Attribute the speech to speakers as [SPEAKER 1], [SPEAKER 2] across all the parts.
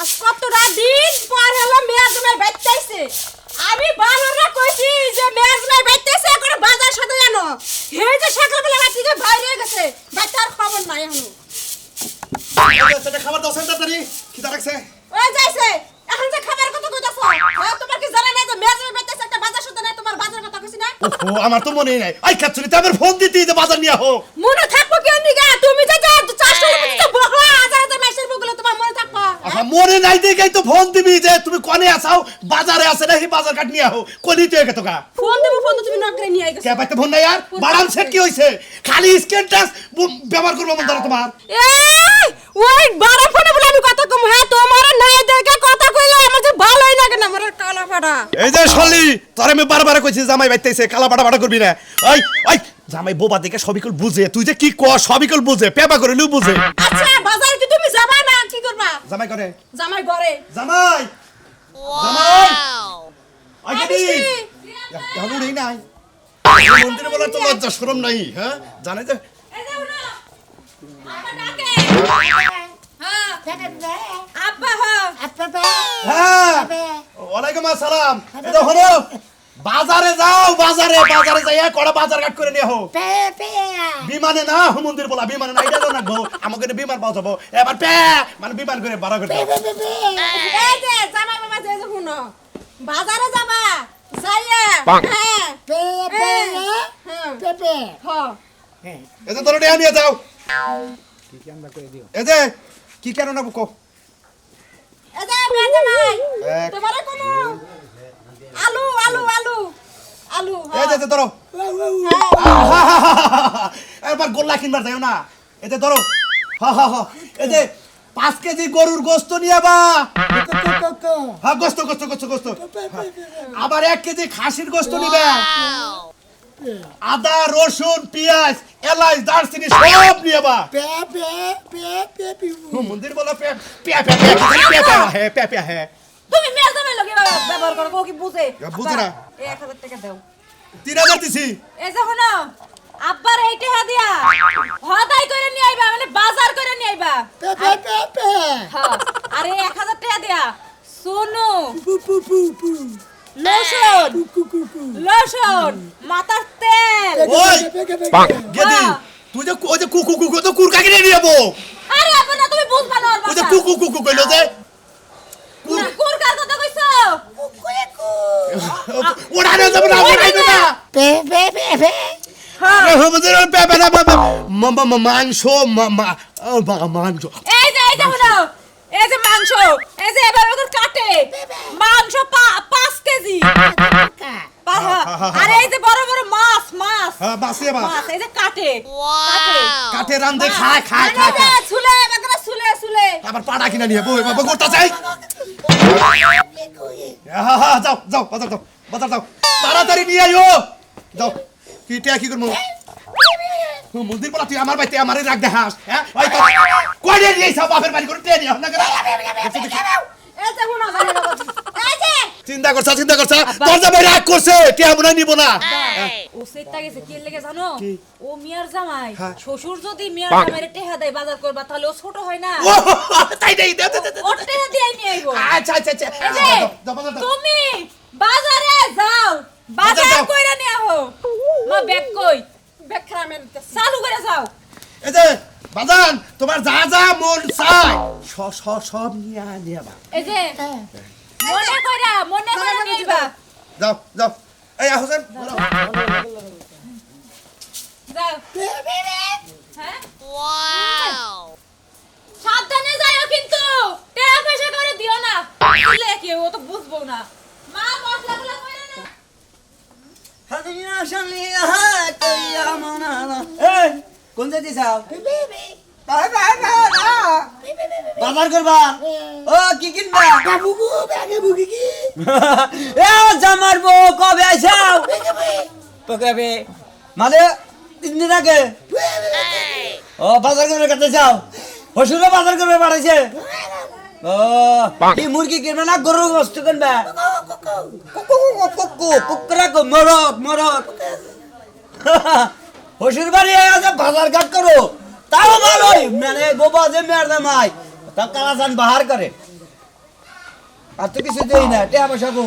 [SPEAKER 1] আজ কতটা দিন পর হলো মেয়ের জমাই বাইতেছে। আমি বানররা কইছি যে মেয়ের জমাই বাইতেছে করে বাজার সাথে জানো। এই যে সকালবেলা রাত থেকে বাইরে গেছে। বাইতার খবর নাই এখনো।
[SPEAKER 2] এটা খাবার দাও সেন্টারটারি খিদা লাগছে।
[SPEAKER 1] ওই যাইছে। এখন যে খাবার কথা কইতাছো। হ্যাঁ তোমার কি জানা নাই যে মেয়ের জমাই বাইতেছে একটা বাজার সাথে নাই তোমার বাজার কথা কইছি না?
[SPEAKER 2] ওহো আমার তো মনেই নাই। আই খাচ্ছুনি তো আমার ফোন দিতে যে বাজার নিয়ে আহো।
[SPEAKER 1] মনে থাকবো কেন নিগা তুমি যে 400 টাকা বহো হাজার হাজার মেসেজ বগুলো তোমার মনে থাকবো।
[SPEAKER 2] আচ্ছা মনে নাই দেখেই তো ফোন দিবি যে তুমি কোনে আছাও বাজারে আছে নাকি বাজার কাট নিয়ে আহো। কোনি তো একে তোকা।
[SPEAKER 1] ফোন দেব ফোন তো তুমি নকরে নিয়ে আইগো।
[SPEAKER 2] কে পাইতে ফোন নাই আর বাড়ান সেট কি হইছে? খালি স্ক্রিন টাচ ব্যবহার করব মন ধরো তোমার।
[SPEAKER 1] এই ওই বড় ফোনে বলে আমি কথা কম হ্যাঁ তোমার নাই দেখে কথা কইলে আমার যে ভালোই লাগে না আমার কালা ফাড়া।
[SPEAKER 2] এই যে শলি তোরে আমি বারবার কইছি জামাই বাইতেছে কালা বাটা বাটা করবি না। ওই ওই জামাই বোবা দেখে সবিকল বুঝে তুই যে কি কর সবিকল বুঝে পেপা করে নিউ বুঝে।
[SPEAKER 1] আচ্ছা বাজার কি তুমি যাবা না কি করবা?
[SPEAKER 2] জামাই করে
[SPEAKER 1] জামাই ঘরে।
[SPEAKER 2] জামাই জামাই আই গেদি এখন উড়েই নাই মন্দিরে বলার তো লজ্জা শরম নাই হ্যাঁ জানে যে
[SPEAKER 1] এই যে উনো আব্বা ডাকে হ্যাঁ আব্বা
[SPEAKER 2] হ্যাঁ ওয়ালাইকুম আসসালাম এটা হলো বাজারে যাও বাজারে বাজারে যাইয়া কড়া বাজার কাট করে নিয়ে হো বিমানে না মন্দির বলা বিমানে না এটা না গো আমাকে বিমান পাওয়া যাবো এবার পে মানে বিমান করে ভাড়া করে
[SPEAKER 1] এই যে জামাই বাবা যে যে শুনো বাজারে যাবা যাইয়া হ্যাঁ হ্যাঁ
[SPEAKER 2] এই যে তোর নিয়ে যাও এই যে কি কেন না বুকো
[SPEAKER 1] এই যে মেয়ে জামাই
[SPEAKER 2] এক।
[SPEAKER 1] তোমারে কোনো আলু আলু আলু আলু
[SPEAKER 2] এই যে ধরো একবার গোল্লা কিনবার যাও না এই যে ধরো হা হা হা এই যে 5 কেজি গরুর গোশত নিয়ে বা হ্যাঁ গোশত গোশত গোশত গোশত আবার 1 কেজি খাসির গোশত নিবে আদা রসুন পেঁয়াজ এলাচ দারচিনি সব নিয়ে বা মন্দির বলা পে পে পে পে পে হে
[SPEAKER 1] তুমি মেয়ে জামাই লগে ব্যবহার করো ও কি বুঝে
[SPEAKER 2] বুঝে না।
[SPEAKER 1] 1000 টাকা দাও
[SPEAKER 2] 3000 দিছি
[SPEAKER 1] এই যে শুনো আব্বার এই টাকা দিয়া হদাই করে নিয়ে আইবা মানে বাজার করে নিয়ে আইবা হ্যাঁ আরে 1000 টাকা দিয়া শুনো লোশন লোশন মাথার তেল
[SPEAKER 2] ওই গেদি তুই যে ওই যে কুকু কুকু তো কুরকা কিনে নিয়ে যাবো
[SPEAKER 1] আরে আপা না তুমি বুঝবা না
[SPEAKER 2] ওই যে কুকু কুকু কইলো যে
[SPEAKER 1] কুর কার কথা কইছো
[SPEAKER 2] ওড়া না যাবে না ওড়াই না
[SPEAKER 1] হ্যাঁ
[SPEAKER 2] আমাদের পেপে না মাংস মাংস
[SPEAKER 1] এই যে শুনো এই যে মাংস এই যে এভাবে করে কাটে মাংস 5 কেজি আর এই যে বড় বড় মাছ মাছ
[SPEAKER 2] হ্যাঁ বাসে বা
[SPEAKER 1] মাছ এই যে কাটে কাটে
[SPEAKER 2] কাটে রান্দে খায় খায় খায় খায়
[SPEAKER 1] ছুলে বাগরা ছুলে ছুলে
[SPEAKER 2] আবার পাড়া কিনা নিয়ে বই বাবা গোটা চাই যাও যাও বাজার যাও বাজার যাও তাড়াতাড়ি নিয়ে আইও যাও কি টিয়া কি করবো মন্দির বলা তুই আমার বাড়িতে আমারই রাখ দেখাস হ্যাঁ ওই তো কই নিয়ে সব বাপের বাড়ি করে টিয়া নিয়ে না করে
[SPEAKER 1] এই যে শুনো এই যে
[SPEAKER 2] চিন্তা করছা তোর জামাই রাগ করছে টিয়া মনে নিব না
[SPEAKER 1] ও সেটা গেছে কি লাগে জানো ও মিয়ার জামাই
[SPEAKER 2] হ্যাঁ।
[SPEAKER 1] শ্বশুর যদি মিয়ার জামাইরে টেহা দেয় বাজার করবা তাহলে ও ছোট হয় না
[SPEAKER 2] ও তাই দে
[SPEAKER 1] ও টেহা দিয়ে নিয়ে আইবো
[SPEAKER 2] আচ্ছা আচ্ছা আচ্ছা
[SPEAKER 1] এই যে, তুমি বাজারে যাও বাজার
[SPEAKER 2] যাও।
[SPEAKER 1] কইরা নিয়ে আহো মা ব্যাগ কই ব্যাগ খারামের চালু করে যাও
[SPEAKER 2] এই যে বাজান তোমার যা যা মন চাই সব নিয়ে বা
[SPEAKER 1] এই যে মনে কইরা নিয়ে আইবা
[SPEAKER 2] যাও যাও এই হোসেন
[SPEAKER 1] যাও হ্যাঁ ওয়াও সাবধানে যাও কিন্তু টাকা পয়সা করে দিও না দিলে কি ও তো বুঝবো না মা মশলাগুলো কইরা না
[SPEAKER 3] কোন যেতে চাও বাজার করবা ও কি কিনবা এ জামার বউ কবে আইসাও কবে মানে 3 দিন আগে ও বাজার করে করতে চাও হসুরে বাজার করে বাড়াইছে ও কি মুরগি কিনবে না গরুর গোশত কিনবে কুকুরা কো মরক মরক হসুর বাড়ি আছে বাজার ঘাট করো তাও ভালোই মানে বোবা যে মেয়ের দামাই তা কালাজান বাহার করে আর তো কিছু দেই না টেহা পয়সা কো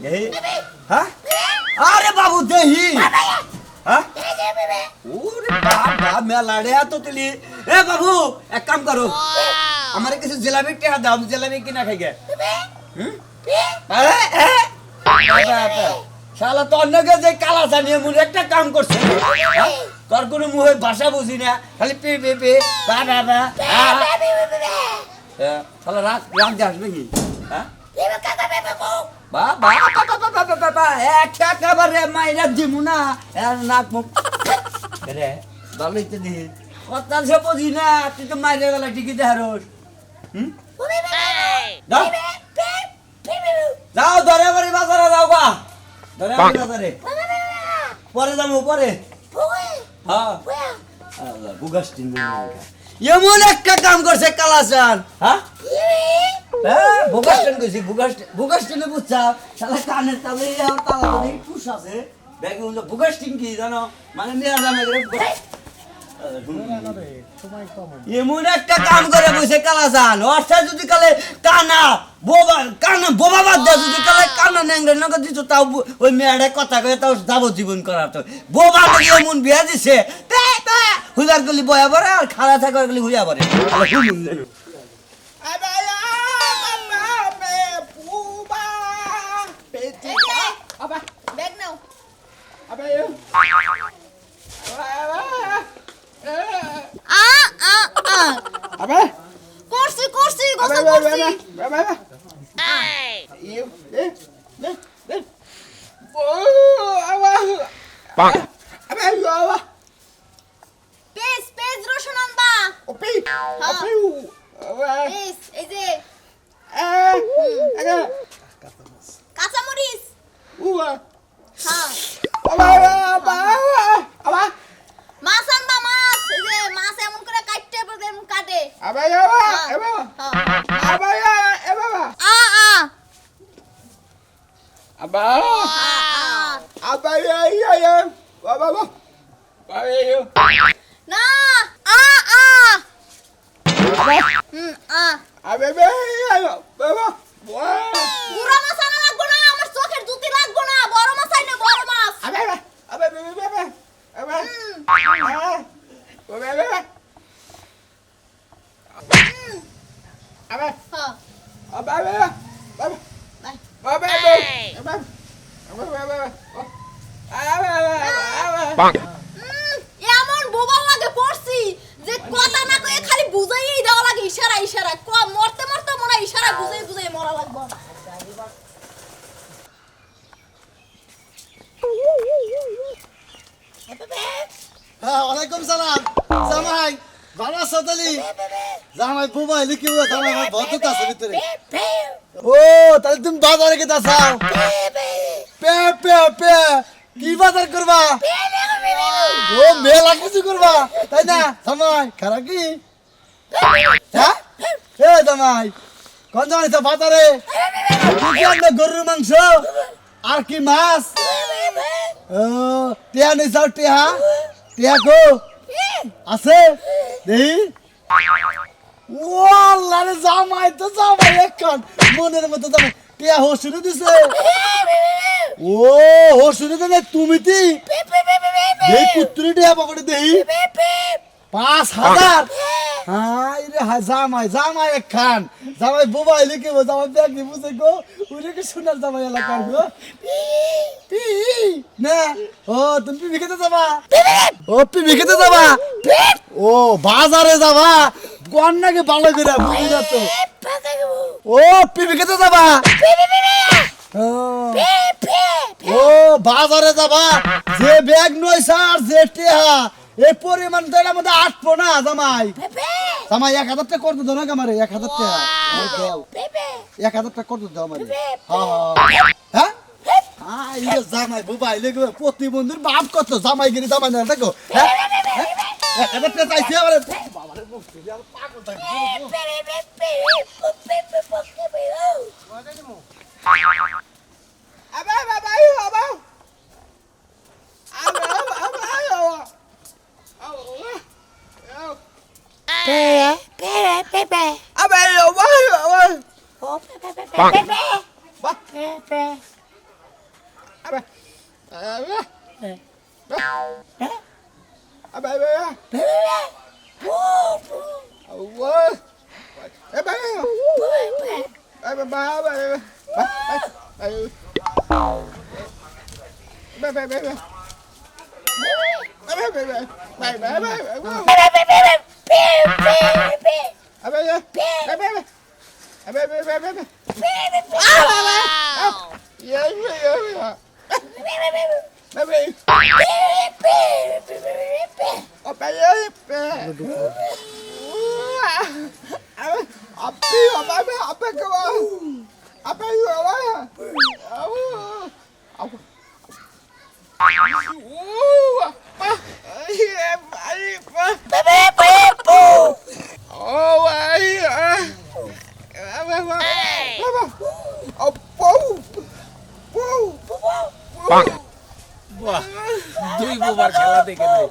[SPEAKER 3] দেহি হ্যাঁ আরে বাবু দেহি হ্যাঁ ওরে বাবা মেলা রে তো তুলি এ বাবু এক কাম করো আমারে কিছু জিলাপি টেহা দাও আমি জিলাপি কিনা খাই গে আরে শালা তোর নগে যে কালা জানিয়ে মুন একটা কাম করছে তোর কোনো মুখে ভাষা বুঝি না খালি পে পে পে বা বা বা শালা রাগ রাগ যাস নাকি হ্যাঁ বা বা বা বা একেবারে মাইরা দিমু না নাক মুখ রে ভালোই তো দিই কথা সে বুঝি না তুই তো মাইরে গেলা ঠিকই দেহারস যাও যাও ধরে বাড়ি বাজারে যাও গা ধরে বাড়ি বাজারে পরে যাবো পরে হ্যাঁ বুগাস্টিন এমন একটা কাম করছে কালাচান হ্যাঁ বুগাস্টিন কইছি বুগাস্টিনে বুঝছা শালা কানের তালে আর তালা ধরে পুষ আছে ব্যাগে হলো বুগাস্টিন কি জানো মানে নিয়া জামে করে এমন একটা কাম করে বসে কালাচান অর্থাৎ যদি কালে কানা বোবা বাদ দেয় যদি কালে কানা নেংরে নগদ দিত তাও ওই মেয়েটা কথা কয়ে তাও যাবজ্জীবন করার তো বোবা এমন বিয়া দিছে হুইলার গলি বয়া পরে আর খাড়া থাকার গলি হুইয়া পরে
[SPEAKER 1] ব্যাগ নাও করছি করছি গোসল করছি পেজ পেজ রসুন আনবা পেজ এই যে কাঁচামরিচ হ্যাঁ মাছ আনবা মাছ এই যে মাছ এমন করে কাটতে পারবে এমন কাটে না বুড়া মাছ আনা লাগবো না আমার চোখের জুতি লাগবো না বড় মাছ আইনে বড় মাছ এমন বোবা লাগে পড়ছি যে কথা না কয়ে খালি বুঝাইই দেওয়া লাগে ইশারা ইশারা মরতে মরতে মনে হয় ইশারা বুঝাই বুঝাই মরা লাগবে
[SPEAKER 2] ওয়ালাইকুম সালাম জামাই ভালো আছো তালি জামাই বুবা লিখি জামাই ভদ্রতা আছে ভিতরে ও তাহলে তুমি বাজারে কে দাও পে পে পে কি বাজার করবা ও মেলা কিছু করবা তাই না জামাই খারাপ কি হ্যাঁ এ জামাই কোন জামাই তো বাজারে কি আনবে গরুর মাংস আর কি মাছ ও টিয়া নেই যাও টিয়া টিয়া কো আছে দেহি ও আল্লাহ রে জামাই তো জামাই এখন মনের মতো জামাই টিয়া হসুরি দিছে ও হসুরি দে তুমি তি এই কুত্তুরি টিয়া পকেটে দেহি ৫,০০০ হাই রে হাই জামাই জামাই একখান জামাই বুবা লিখে জামাই ব্যাগ বুঝে গো ওরে কি সোনার জামাই এলাকার গো পি না ও তুমি পিবি খেতে যাবা ও পিবি খেতে যাবা ও বাজারে যাবা কোন নাকি ভালো করে বুঝি না তো ও পিবি খেতে যাবা ও বাজারে যাবা যে ব্যাগ নইছা আর যে টেহা এই পরিমাণ তো এর মধ্যে আটবো না জামাই জামাই ১,০০০ টাকা করতে দাও না আমারে ১,০০০ টাকা ১,০০০ টাকা করতে দাও আমারে হ্যাঁ হ্যাঁ জামাই বুবাই লেগে প্রতিবন্ধীর বাপ কত জামাই গিরি জামাই না দেখো হ্যাঁ ১,০০০ টাকা চাইছে আমারে বাবারে পাগল থাকি আবে বাবা বাবা
[SPEAKER 4] দুই বুবার খেলা দেখে নাই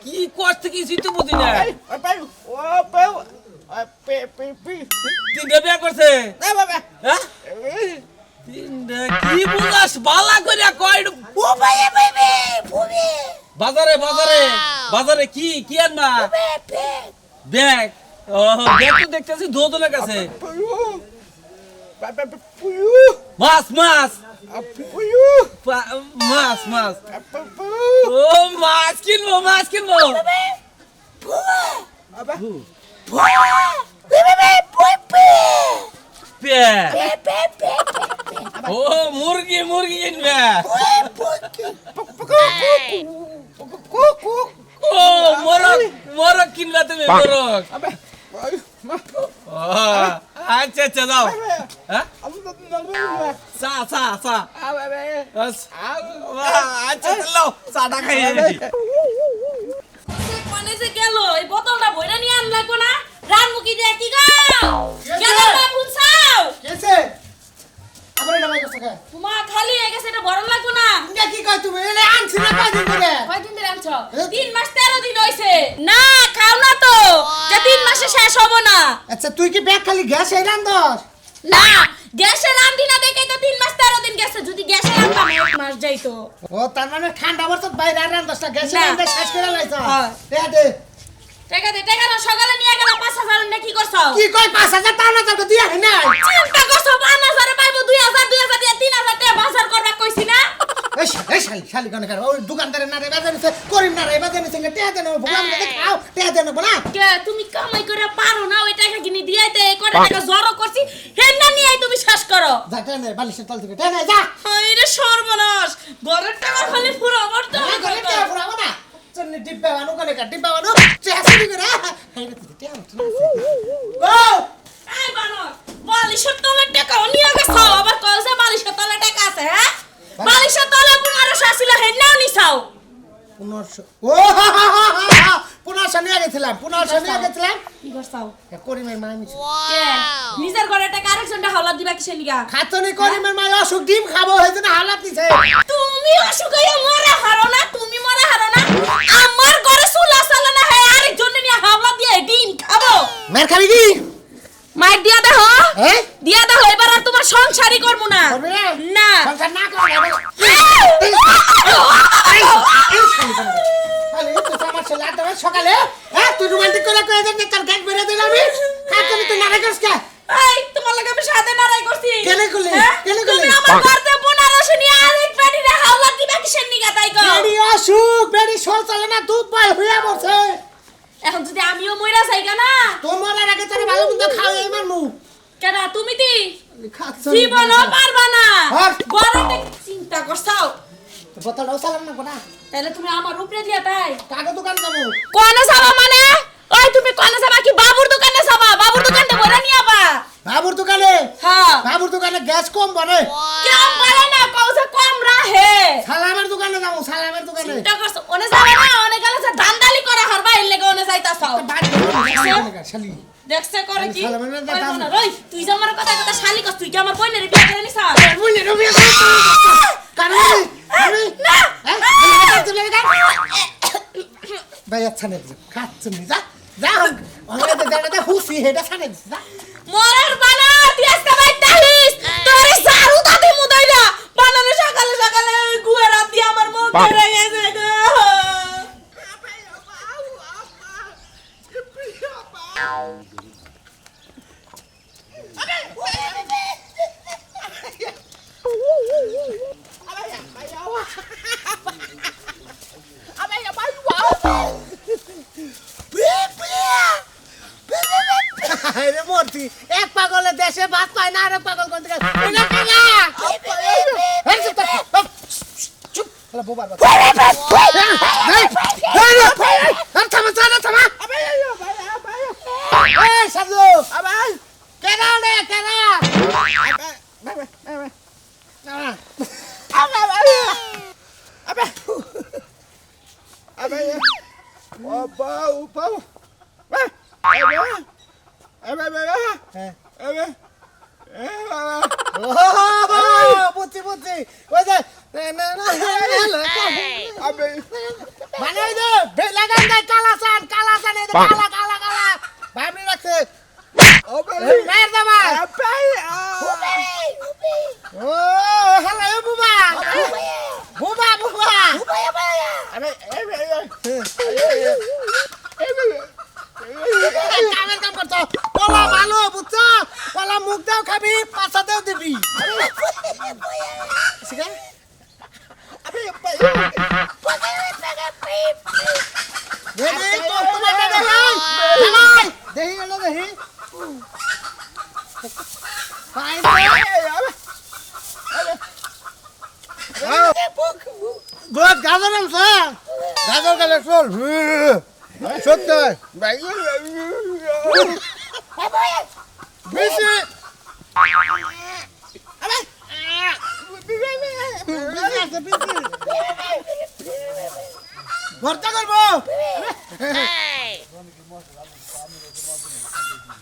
[SPEAKER 4] কি করতে কিছুই তো বুঝি না তিনটা বিয়া করছে হ্যাঁ? তিনটা কি বুঝাস বালা করে কয় বাজারে বাজারে বাজারে কি কি আনবা ব্যাগ ও ব্যাগ তো দেখতেছি দোদনের কাছে মাছ মাছ মাছ মাছ ও মাছ কিনবো ও মুরগি মুরগি কিনবে ও মোরগ মোরগ কিনবা তুমি মোরগ আচ্ছা আচ্ছা যাও হ্যাঁ চা চা চা আচ্ছা চলো চাটা খাই
[SPEAKER 1] কোনে যে গেল এই বোতলটা বইরা নিয়ে আন লাগবো না রানমুখী দিয়ে কি গাও গেল না বুঝছাও
[SPEAKER 5] কেসে আবার নামাই গেছে কে
[SPEAKER 1] তোমা খালি হয়ে গেছে এটা বড় লাগবো না
[SPEAKER 5] এটা কি কই তুমি এলে আনছি না কয়দিন ধরে
[SPEAKER 1] কয়দিন ধরে আনছো 3 মাস 13 দিন হইছে না খাও না তো যে 3 মাসে শেষ হবো না
[SPEAKER 5] আচ্ছা তুই কি ব্যাগ খালি গ্যাস এই রান্দস
[SPEAKER 1] না গ্যাসে রান্ধি না দেখে তো 3 মাস 13 দিন গেছে যদি গ্যাসে রান্না 1 মাস যাইতো
[SPEAKER 5] ও তার মানে ঠান্ডা বর্ষত বাইরে আর রান্দসটা গ্যাসে
[SPEAKER 1] না।
[SPEAKER 5] রান্দে শেষ করে লাইছ
[SPEAKER 1] হ্যাঁ।
[SPEAKER 5] দে
[SPEAKER 1] টাকা না সকালে নিয়ে গেল 5000 না কি করছো
[SPEAKER 5] কি কই 5000 টাকা না তো দিয়া নাই
[SPEAKER 1] চিন্তা করছো 5000 এ পাইবো 2000 দিয়ে 3000 টাকা বাজার করবা কইছি না
[SPEAKER 5] এই শালি কোন কার ওই দোকানদারে না রে বাজার নিছে করিম না রে বাজার নিছে টিয়া দেন ভগবান কে খাও টিয়া দেন বলা
[SPEAKER 1] কে তুমি কামাই করে পারো না ওই টাকা কিনে দিয়াইতে করে টাকা জড়ো করছি হেন্না নিয়ে তুমি শেষ করো
[SPEAKER 5] যা টেনে বালিশের তল থেকে টেনে যা
[SPEAKER 1] হাই রে সর্বনাশ ঘরের টাকা খালি পুরো ভরতে
[SPEAKER 5] না করে টিয়া ফুরাবো না চন্নি ডিব্বা বানু কোন কার ডিব্বা বানু চেহাসি করে হাই রে টিয়া ও
[SPEAKER 1] এই বানো বালিশের তলে টাকা নিয়ে গেছো আবার কইছে বালিশের তলে টাকা আছে হ্যাঁ বালিশের তলে 1500 ছিল হেন্নাও নিছাও
[SPEAKER 5] 1500 ও 1500 নিয়ে গেছিলাম
[SPEAKER 1] কি করছাও
[SPEAKER 5] করিমের মা নিছে
[SPEAKER 1] কে নিজের ঘরে টাকা আরেকজনটা হাওলা দিবা কিসের নিগা
[SPEAKER 5] খাতনি করিমের মা অসুখ ডিম খাবো হইজন্য হালাত দিছে
[SPEAKER 1] তুমি অসুখাইয়া মরে হারো না তুমি মরে হারো না আমার ঘরে চুলা চালে না হে আরেকজন নিয়ে হাওলা দিয়ে ডিম খাবো
[SPEAKER 5] মের খাবি কি
[SPEAKER 1] মার দিয়া দেহ
[SPEAKER 5] হ্যাঁ
[SPEAKER 1] দিয়া দেহ এবার আর তোমার সংসারই করবো না
[SPEAKER 5] করবি না
[SPEAKER 1] না
[SPEAKER 5] সংসার না করো খালি তুই আমার ছেলে আট সকালে হ্যাঁ তুই রোমান্টিক করে কয়ে দেন তোর গ্যাগ বেরে দিল আমি খাতনি তুই নারে করছ কে
[SPEAKER 1] এই তোমার লাগে আমি সাথে নারাই করছি
[SPEAKER 5] কেনে করলি?
[SPEAKER 1] হ্যাঁ?
[SPEAKER 5] কেনে করলি?
[SPEAKER 1] তুমি আমার ঘরতে 1500 নিয়ে আরেক পেটিরে হাওলা দিবা কিসের নিগা তাই কও
[SPEAKER 5] বেড়ি অসুখ বেড়ি সল চলে না দুধ বল হইয়া বসে
[SPEAKER 1] এখন যদি আমিও মইরা যাইগা না
[SPEAKER 5] তোমার আগে তোর ভালো মন্দ খাওয়াই আমার মুখ
[SPEAKER 1] কেডা তুমি তি
[SPEAKER 5] খাচ্ছ
[SPEAKER 1] জীবনও পারবা না
[SPEAKER 5] হ্যাঁ।
[SPEAKER 1] ঘরেতে চিন্তা করছাও
[SPEAKER 5] বোতলটাও চালাম না কোনা
[SPEAKER 1] তাহলে তুমি আমার উপরে দিয়া তাই
[SPEAKER 5] কাগজ দোকান যাবো
[SPEAKER 1] কোনে যাবা মানে ওই তুমি কোনে যাবা কি বাবুর দোকানে যাবা বাবুর দোকানতে বড় নিয়ে আবা
[SPEAKER 5] বাবুর দোকানে
[SPEAKER 1] হ্যাঁ
[SPEAKER 5] বাবুর দোকানে গ্যাস কম বনে
[SPEAKER 1] কেমন পারে না কওছে কম রাহে
[SPEAKER 5] সালামের দোকানে যাবো সালামের দোকানে
[SPEAKER 1] চিন্তা করছ ওনে যাবা না ওনে গেলে যে ধান্দালি করে হারবা এর লাগি ওনে যাইতাছাও
[SPEAKER 5] শালি
[SPEAKER 1] দেখছে করে কি
[SPEAKER 5] শালা মানে
[SPEAKER 1] ওই
[SPEAKER 5] দাম-
[SPEAKER 1] বোন, ওই তুই যে আমার কথা শালি কস তুই কি আমার বোনের বিয়ে করে নিছ
[SPEAKER 5] বুঝলি রবি কানে
[SPEAKER 1] না
[SPEAKER 5] ভাই আচ্ছা নে খাচ্ছ নি যা যা ওরে দে হুসি হেডা ছানে দিস যা
[SPEAKER 1] মরার বালা তুই আজকে বাইতে আহিস তোরে সারু দাদি মুদাইলা বানানো সকালে সকালে গুয়ে রাতি আমার মুখ ধরে গেছে গো
[SPEAKER 5] আরে মূর্তি এক পাগলে দেশে ভাত পায় না আর এক পাগল কোন থেকে না কালা এই চুপ হলা বোবার বাচ্চা আর থামা থামা এই সাজু আবাই কেনা রে কেনা বুঝছি বুঝছি ওই যে বানাই দে লাগান দে কালাসান কালাসান এই কালা কালা কালা ভাবি রাখছে মের দামা ও হ্যালো বুবা বুবা বুবা আরে কামের কাম করতো কলা ভালো বুঝছো কলা মুখ দাও খাবি পাছা দাও দিবি শিখা দেহি তো তোমার দেহি এলো দেহি পাই বহুত গাজর আছে গাজর গেলে চল সত্যি বেশি ভর্তা করবো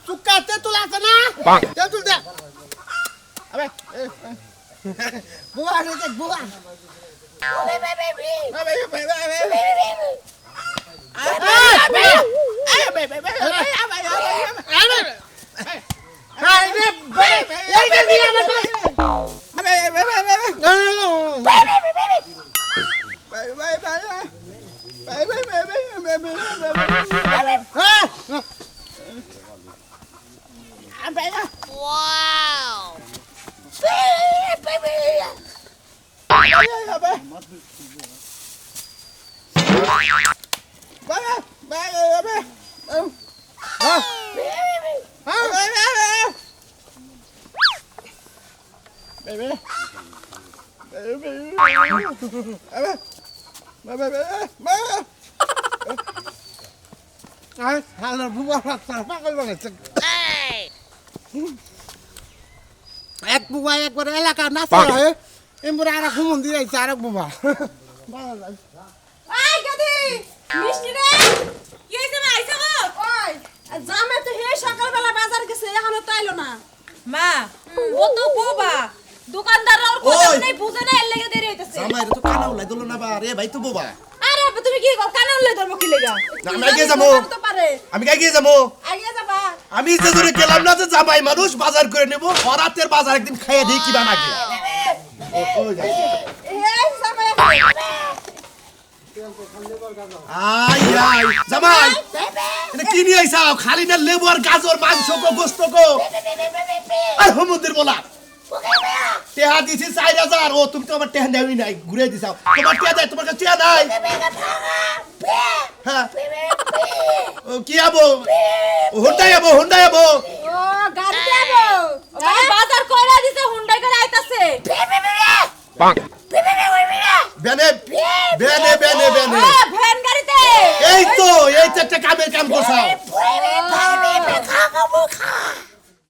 [SPEAKER 5] চুক্কা তেঁতুল আছে না তেঁতুল দে বুয়া রেখে বুয়া এক বুবা একবার এলাকা নাচা হয় এমরে আর ঘুমন দিয়ে যাইছে আর বুবা
[SPEAKER 1] আই গাদি মিষ্টি রে কি হইছে মা আইছো গো ওই জামে তো হে সকালবেলা বাজার গেছে এখনো তো আইলো না মা ও তো বোবা দোকানদার আর কথা নাই বুঝে না এর লাগি দেরি হইতাছে
[SPEAKER 2] জামাই তো কানা উলাই দিল না বা রে ভাই তো বোবা
[SPEAKER 1] আরে তুমি কি কানে উল্লে ধরবো কি লাগা
[SPEAKER 2] আমি আগে যাবো
[SPEAKER 1] তো পারে
[SPEAKER 2] আমি আগে যাবো
[SPEAKER 1] আগে যাবা
[SPEAKER 2] আমি যে জোরে গেলাম না যে জামাই মানুষ বাজার করে নেব হরাতের বাজার একদিন খাইয়ে দিই কি বানা কি ও যাই
[SPEAKER 1] এই জামাই
[SPEAKER 2] আই আই জামাই এটা কি নিয়ে আইছাও খালি না লেবু আর গাজর মাংস কো গোশত কো আর হুমুদের বলা টেহা দিছি 4000 ও তুমি তো আমার টেহা নেওই নাই ঘুরে দিছাও তোমার টেহা দেয় তোমার কাছে টেহা নাই হ্যাঁ ও কি আবো হুন্ডাই আবো
[SPEAKER 1] ও গাড়ি দেবো বাজার কইরা দিছে হুন্ডাই করে আইতাছে
[SPEAKER 2] বেনে বেনে বেনে বেনে
[SPEAKER 1] ভ্যান গাড়িতে
[SPEAKER 2] এই তো একটা কামের কাম করছাও